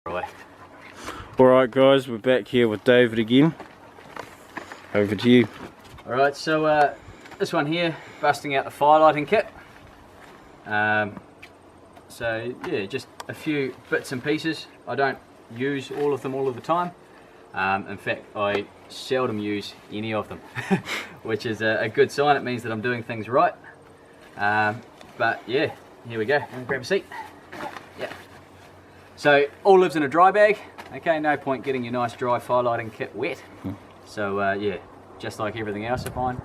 Right. Alright guys, we're back here with David again. Over to you. Alright, so this one here, busting out the firelighting kit. So yeah, just a few bits and pieces. I don't use all of them all of the time. In fact, I seldom use any of them, which is a good sign. It means that I'm doing things right. But yeah, here we go. Grab a seat. Yeah. So all lives in a dry bag. Okay, no point getting your nice dry firelighting kit wet. So yeah, just like everything else I find,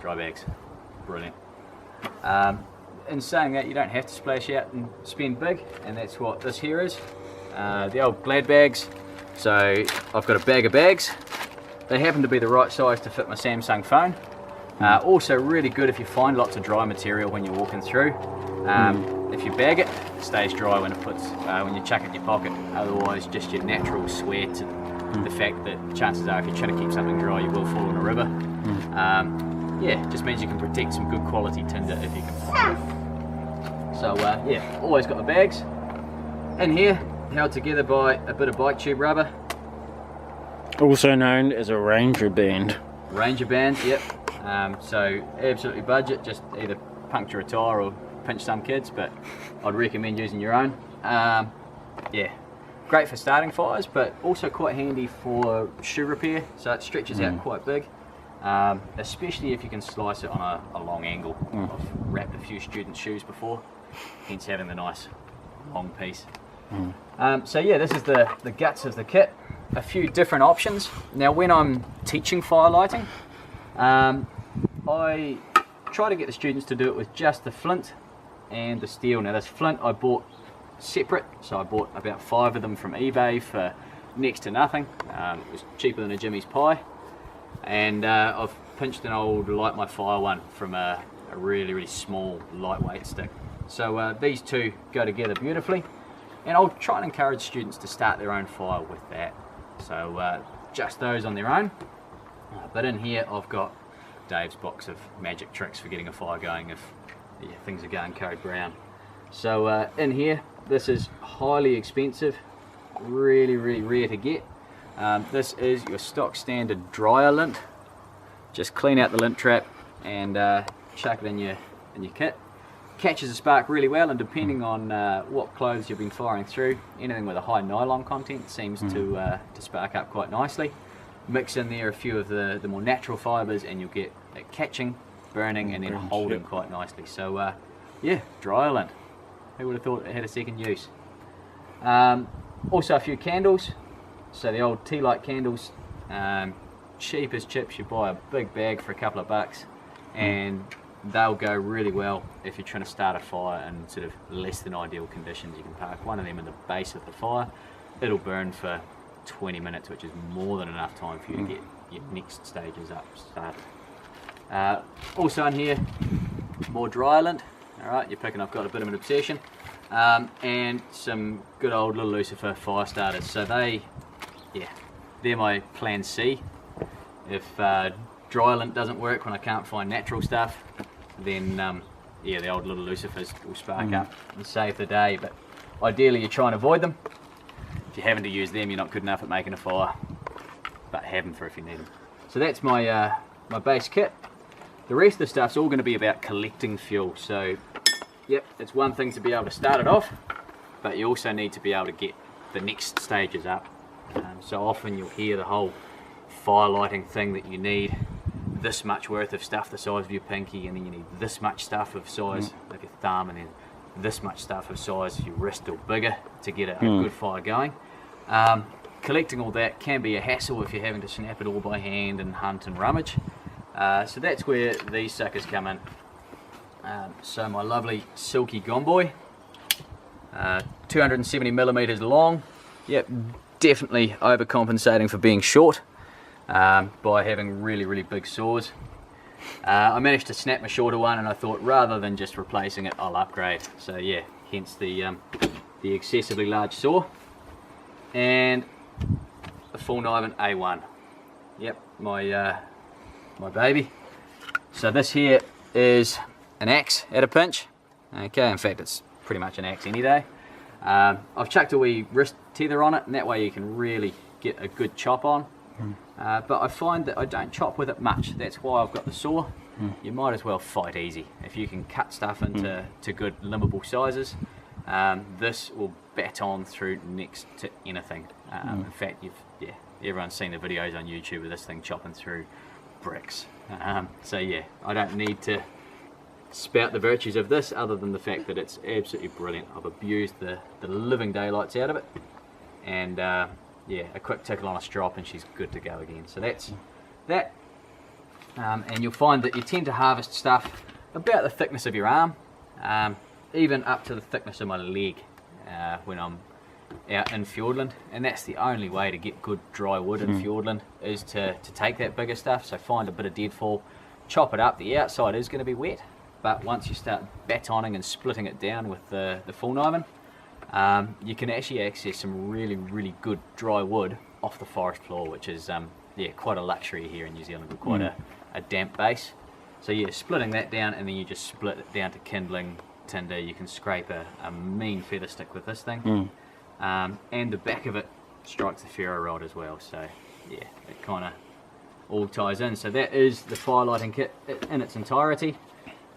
dry bags, brilliant. In saying that, you don't have to splash out and spend big, and that's what this here is. The old Glad bags. So I've got a bag of bags. They happen to be the right size to fit my Samsung phone. Also really good if you find lots of dry material when you're walking through. If you bag it, it stays dry when when you chuck it in your pocket. Otherwise, just your natural sweat and the fact that chances are if you try to keep something dry, you will fall in a river. Yeah, just means you can protect some good quality tinder if you can find it. So yeah, always got the bags. In here, held together by a bit of bike tube rubber. Also known as a Ranger band. Ranger bands, yep. So absolutely budget, just either puncture a tyre or pinch some kids, but I'd recommend using your own. Yeah, great for starting fires, but also quite handy for shoe repair, so it stretches out quite big, especially if you can slice it on a long angle. I've wrapped a few students' shoes before, hence having the nice long piece. So yeah, this is the guts of the kit. A few different options. Now when I'm teaching firelighting, I try to get the students to do it with just the flint and the steel. Now this flint I bought separate, so I bought about 5 of them from eBay for next to nothing. It was cheaper than a Jimmy's pie. And I've pinched an old Light My Fire one from a really small lightweight stick. So these two go together beautifully, and I'll try and encourage students to start their own fire with that. So just those on their own, but in here I've got Dave's box of magic tricks for getting a fire going if things are going code brown. So in here, this is highly expensive, really rare to get. This is your stock standard dryer lint. Just clean out the lint trap and chuck it in your kit. Catches a spark really well, and depending on what clothes you've been firing through, anything with a high nylon content seems to spark up quite nicely. Mix in there a few of the more natural fibres and you'll get it catching, burning, and then holding quite nicely. So yeah, dryer lint. Who would have thought it had a second use? Also a few candles. So the old tea light candles, cheap as chips. You buy a big bag for a couple of bucks, and they'll go really well if you're trying to start a fire in sort of less than ideal conditions. You can park one of them in the base of the fire. It'll burn for 20 minutes, which is more than enough time for you to get your next stages up started. Also in here, more dryer lint. Alright, you're picking I've got a bit of an obsession. And some good old little Lucifer fire starters. So they're my plan C. If dry lint doesn't work when I can't find natural stuff, then yeah, the old little Lucifers will spark up and save the day. But ideally you try and avoid them. If you're having to use them, you're not good enough at making a fire, but have them for if you need them. So that's my my base kit. The rest of the stuff's all going to be about collecting fuel. So yep, it's one thing to be able to start it off, but you also need to be able to get the next stages up. So often you'll hear the whole firelighting thing that you need this much worth of stuff the size of your pinky, and then you need this much stuff of size of your thumb, and then this much stuff of size of your wrist or bigger to get a good fire going. Collecting all that can be a hassle if you're having to snap it all by hand and hunt and rummage. So that's where these suckers come in. So my lovely silky Gomboy, 270mm long. Yep, definitely overcompensating for being short by having really big saws. I managed to snap my shorter one, and I thought rather than just replacing it, I'll upgrade. So yeah, hence the excessively large saw. And a full Niven A1. Yep, my baby. So this here is an axe at a pinch. Okay, in fact it's pretty much an axe any day. I've chucked a wee wrist tether on it, and that way you can really get a good chop on. But I find that I don't chop with it much. That's why I've got the saw. You might as well fight easy. If you can cut stuff into good limbable sizes, this will bat on through next to anything. In fact, everyone's seen the videos on YouTube of this thing chopping through bricks. So yeah, I don't need to spout the virtues of this other than the fact that it's absolutely brilliant. I've abused the living daylights out of it, and yeah, a quick tickle on a strop and she's good to go again. So that's that. And you'll find that you tend to harvest stuff about the thickness of your arm, even up to the thickness of my leg when I'm out in Fiordland, and that's the only way to get good dry wood in Fiordland, is to take that bigger stuff. So find a bit of deadfall, chop it up. The outside is going to be wet, but once you start batoning and splitting it down with the full kniving, you can actually access some really good dry wood off the forest floor, which is yeah, quite a luxury here in New Zealand. We're quite a damp base. So yeah, splitting that down, and then you just split it down to kindling tinder. You can scrape a mean feather stick with this thing, and the back of it strikes the ferro rod as well. So yeah, it kind of all ties in. So that is the fire lighting kit in its entirety.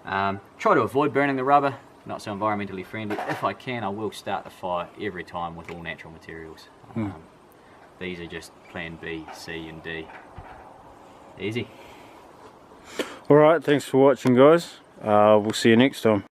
Try to avoid burning the rubber, not so environmentally friendly. If I can, I will start the fire every time with all natural materials. These are just plan B, C and D. Easy. Alright, thanks for watching guys. We'll see you next time.